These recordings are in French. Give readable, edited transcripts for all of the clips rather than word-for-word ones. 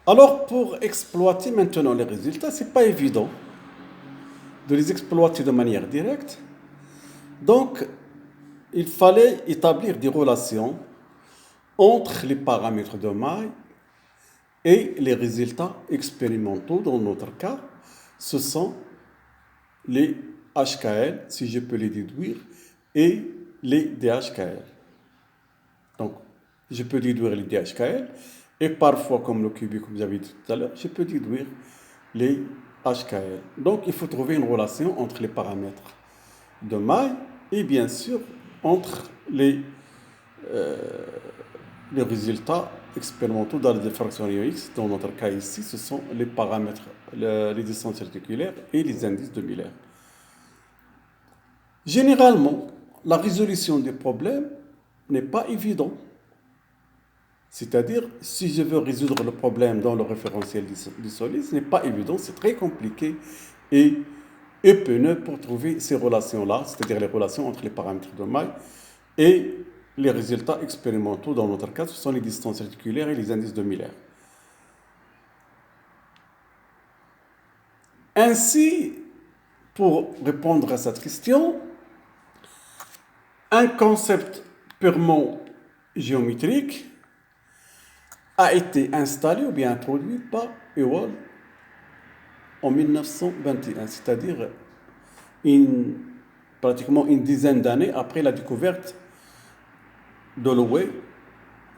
Alors, pour exploiter maintenant les résultats, ce n'est pas évident de les exploiter de manière directe. Donc, il fallait établir des relations entre les paramètres de maille et les résultats expérimentaux. Dans notre cas, ce sont les HKL, si je peux les déduire, et les DHKL. Donc, je peux déduire les DHKL et parfois, comme le cubique, comme vous avez dit tout à l'heure, je peux déduire les HKL. Donc, il faut trouver une relation entre les paramètres de maille et bien sûr entre les résultats expérimentaux dans les diffractions X. Dans notre cas ici, ce sont les paramètres, les distances réticulaires et les indices de Miller. Généralement, la résolution des problèmes n'est pas évidente. C'est-à-dire, si je veux résoudre le problème dans le référentiel du solide, ce n'est pas évident, c'est très compliqué et épineux pour trouver ces relations-là, c'est-à-dire les relations entre les paramètres de maille et les résultats expérimentaux. Dans notre cas, ce sont les distances réticulaires et les indices de Miller. Ainsi, pour répondre à cette question, un concept purement géométrique a été installé ou bien introduit par Ewald en 1921, c'est-à-dire pratiquement une dizaine d'années après la découverte de l'Holloway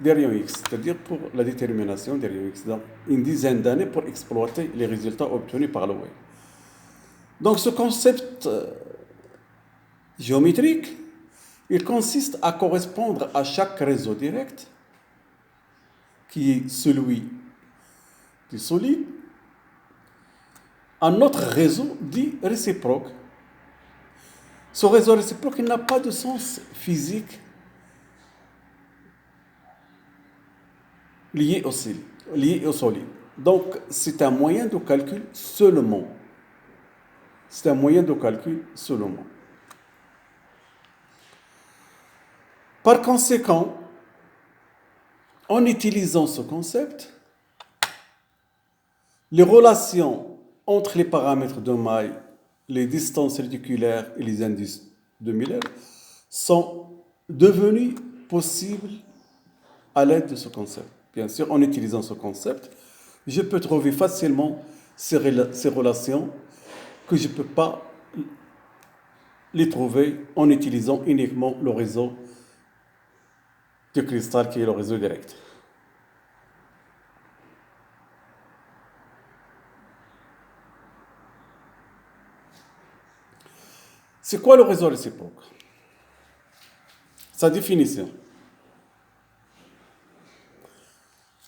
des rayons X, c'est-à-dire pour la détermination des rayons X. Donc, une dizaine d'années pour exploiter les résultats obtenus par l'Holloway. Donc, ce concept géométrique, il consiste à correspondre à chaque réseau direct, qui est celui du solide, un autre réseau dit réciproque. Ce réseau réciproque n'a pas de sens physique lié au solide. Donc, c'est un moyen de calcul seulement. C'est un moyen de calcul seulement. Par conséquent, en utilisant ce concept, les relations entre les paramètres de maille, les distances réticulaires et les indices de Miller sont devenues possibles à l'aide de ce concept. Bien sûr, en utilisant ce concept, je peux trouver facilement ces relations que je ne peux pas les trouver en utilisant uniquement le réseau de cristal qui est le réseau direct. C'est quoi le réseau réciproque? Sa définition.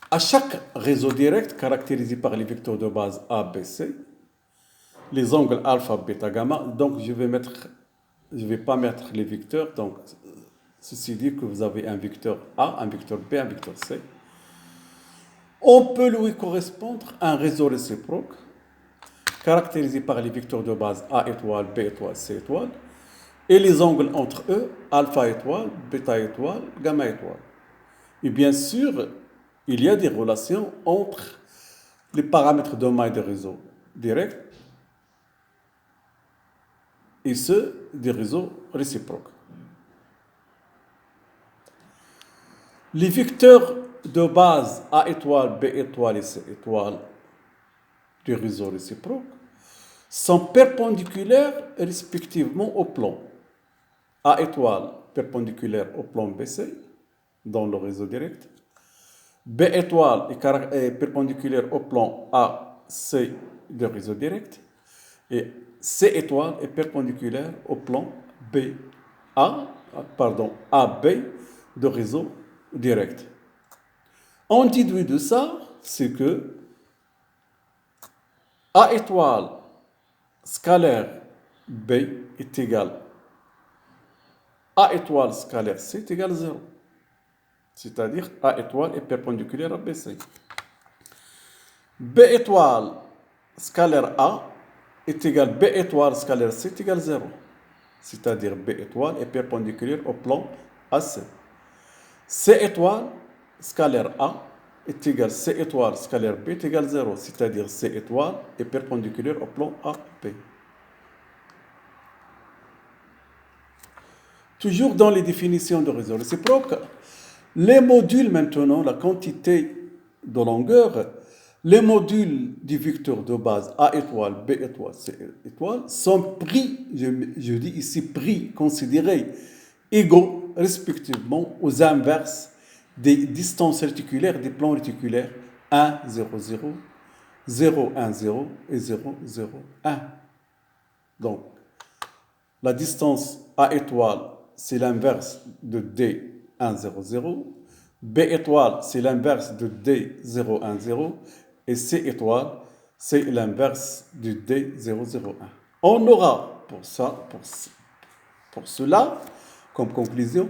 À chaque réseau direct caractérisé par les vecteurs de base A, B, C, les angles alpha, bêta, gamma, donc je vais pas mettre les vecteurs, donc ceci dit que vous avez un vecteur A, un vecteur B, un vecteur C. On peut lui correspondre à un réseau réciproque caractérisé par les vecteurs de base A étoile, B étoile, C étoile, et les angles entre eux, alpha étoile, bêta étoile, gamma étoile. Et bien sûr, il y a des relations entre les paramètres de maille des réseaux directs et ceux des réseaux réciproques. Les vecteurs de base A étoile, B étoile et C étoile du réseau réciproque sont perpendiculaires respectivement au plan A étoile perpendiculaire au plan BC dans le réseau direct, B étoile est perpendiculaire au plan AC du réseau direct et C étoile est perpendiculaire au plan AB de réseau direct. On déduit de ça, c'est que A étoile scalaire B est égal A étoile scalaire C est égal à 0. C'est-à-dire A étoile est perpendiculaire à BC. B étoile scalaire A est égal B étoile scalaire C est égal à 0. C'est-à-dire B étoile est perpendiculaire au plan AC. C étoile scalaire A est égal C étoile scalaire B est égal 0, c'est-à-dire C étoile est perpendiculaire au plan AP. Toujours dans les définitions de réseau réciproque, les modules maintenant, la quantité de longueur, les modules du vecteur de base A étoile, B étoile, C étoile sont pris, je dis ici pris, considérés égaux respectivement aux inverses des distances réticulaires des plans réticulaires 1, 0, 0, 0, 1, 0 et 0, 0, 1. Donc, la distance A étoile, c'est l'inverse de D 1, 0, 0. B étoile, c'est l'inverse de D 0, 1, 0. Et C étoile, c'est l'inverse de D 0, 0, 1. On aura pour cela, comme conclusion,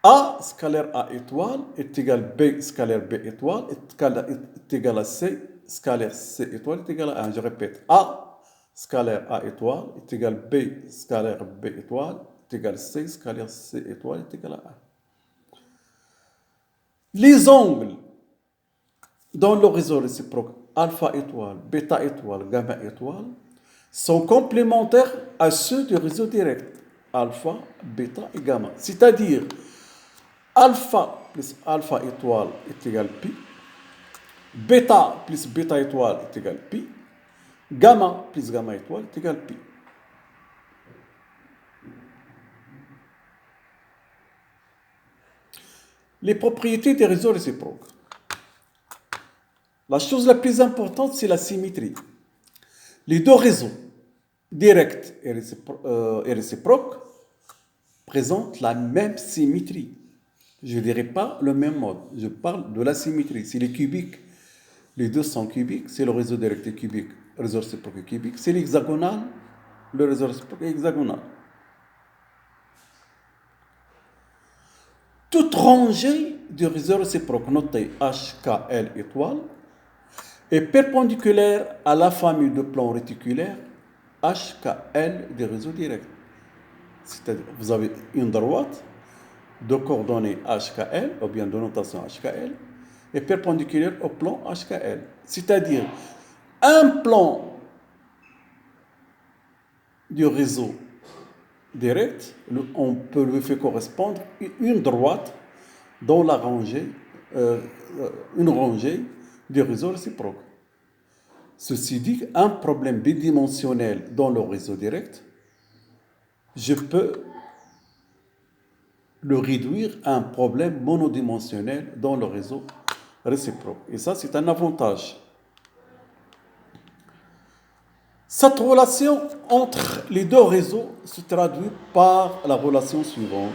A scalaire A étoile est égal B scalaire B étoile est égal à C scalaire C étoile est égal à 1. Je répète, A scalaire A étoile est égal à B scalaire B étoile est égal à C scalaire C étoile est égal à 1. Les angles dans le réseau réciproque alpha étoile, bêta étoile, gamma étoile sont complémentaires à ceux du réseau direct alpha, bêta et gamma. C'est-à-dire alpha plus alpha étoile est égal à pi, bêta plus bêta étoile est égal à pi, gamma plus gamma étoile est égal à pi. Les propriétés des réseaux réciproques. La chose la plus importante, c'est la symétrie. Les deux réseaux, directs et réciproques, présentent la même symétrie. Je ne dirais pas le même mode. Je parle de la symétrie. Si les cubiques, les deux sont cubiques, c'est le réseau direct et cubique, le réseau réciproque est cubique. C'est l'hexagonal, le réseau réciproque est hexagonal. Toute rangée de réseaux réciproques notée HKL étoile est perpendiculaire à la famille de plans réticulaires HKL des réseaux directs. C'est-à-dire, vous avez une droite de coordonnées HKL, ou bien de notation HKL, est perpendiculaire au plan HKL. C'est-à-dire, un plan du réseau direct, on peut lui faire correspondre une droite dans la rangée, une rangée du réseau réciproque. Ceci dit, un problème bidimensionnel dans le réseau direct, je peux le réduire à un problème monodimensionnel dans le réseau réciproque. Et ça, c'est un avantage. Cette relation entre les deux réseaux se traduit par la relation suivante.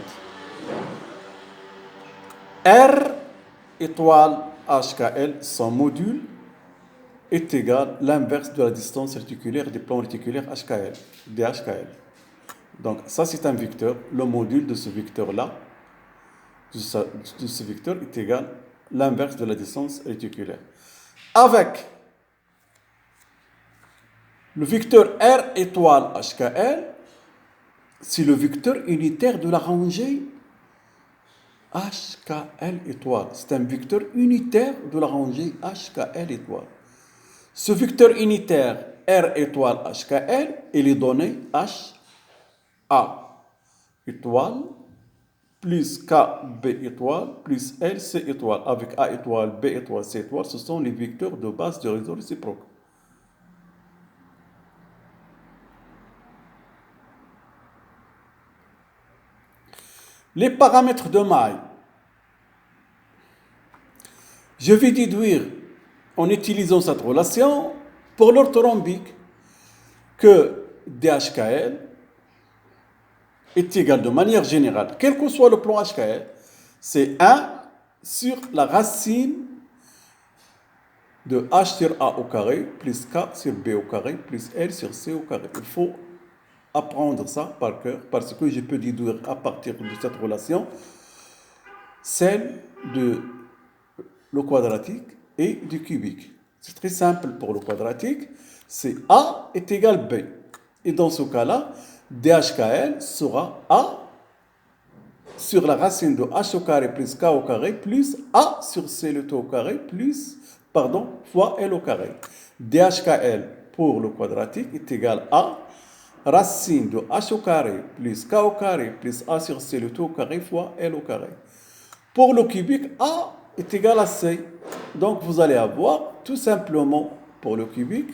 R étoile HKL, son module, est égal à l'inverse de la distance réticulaire des plans réticulaires HKL, des HKL. Donc ça, c'est un vecteur. Le module de ce vecteur-là, de ce vecteur, est égal à l'inverse de la distance réticulaire. Avec le vecteur R étoile HKL, c'est le vecteur unitaire de la rangée HKL étoile. C'est un vecteur unitaire de la rangée HKL étoile. Ce vecteur unitaire R étoile HKL, il est donné HA étoile plus KB étoile plus LC étoile. Avec A étoile, B étoile, C étoile, ce sont les vecteurs de base du réseau réciproque. Les paramètres de maille. Je vais déduire, en utilisant cette relation, pour l'orthorhombique, que DHKL est égal de manière générale, quel que soit le plan HKL, c'est 1 sur la racine de H sur A au carré, plus K sur B au carré, plus L sur C au carré. Il faut apprendre ça par cœur, parce que je peux déduire à partir de cette relation celle de le quadratique et du cubique. C'est très simple pour le quadratique, c'est A est égal à B. Et dans ce cas-là, DHKL sera A sur la racine de h au carré plus k au carré plus a sur c le tout au carré plus, pardon, fois l au carré. DHKL pour le quadratique est égal à racine de h au carré plus k au carré plus a sur c le tout au carré fois l au carré. Pour le cubique, a est égal à c. Donc vous allez avoir tout simplement pour le cubique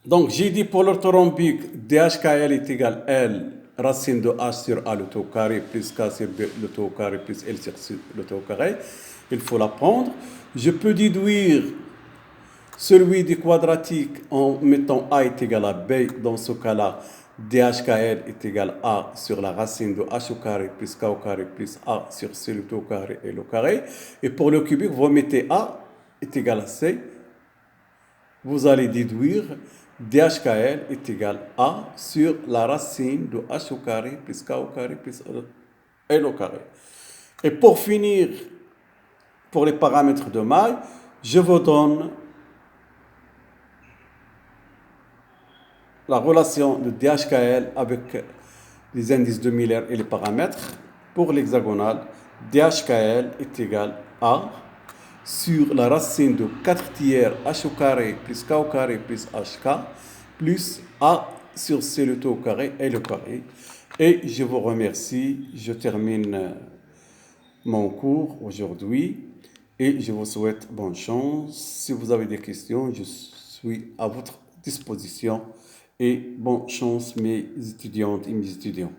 donc, j'ai dit pour l'orthorhombique, DHKL est égal à L, racine de H sur A le tout au carré, plus K sur B le tout au carré, plus L sur C le tout au carré. Il faut la prendre. Je peux déduire celui du quadratique en mettant A est égal à B. Dans ce cas-là, DHKL est égal à A sur la racine de H au carré, plus K au carré, plus A sur C le tout au carré et le carré. Et pour le cubique, vous mettez A est égal à C. Vous allez déduire DHKL est égal à sur la racine de h au carré plus k au carré plus l au carré. Et pour finir, pour les paramètres de maille, je vous donne la relation de DHKL avec les indices de Miller et les paramètres. Pour l'hexagonal, DHKL est égal à sur la racine de 4 tiers h au carré plus k au carré plus hk plus a sur c le tout au carré et le carré. Et je vous remercie. Je termine mon cours aujourd'hui et je vous souhaite bonne chance. Si vous avez des questions, je suis à votre disposition. Et bonne chance mes étudiantes et mes étudiants.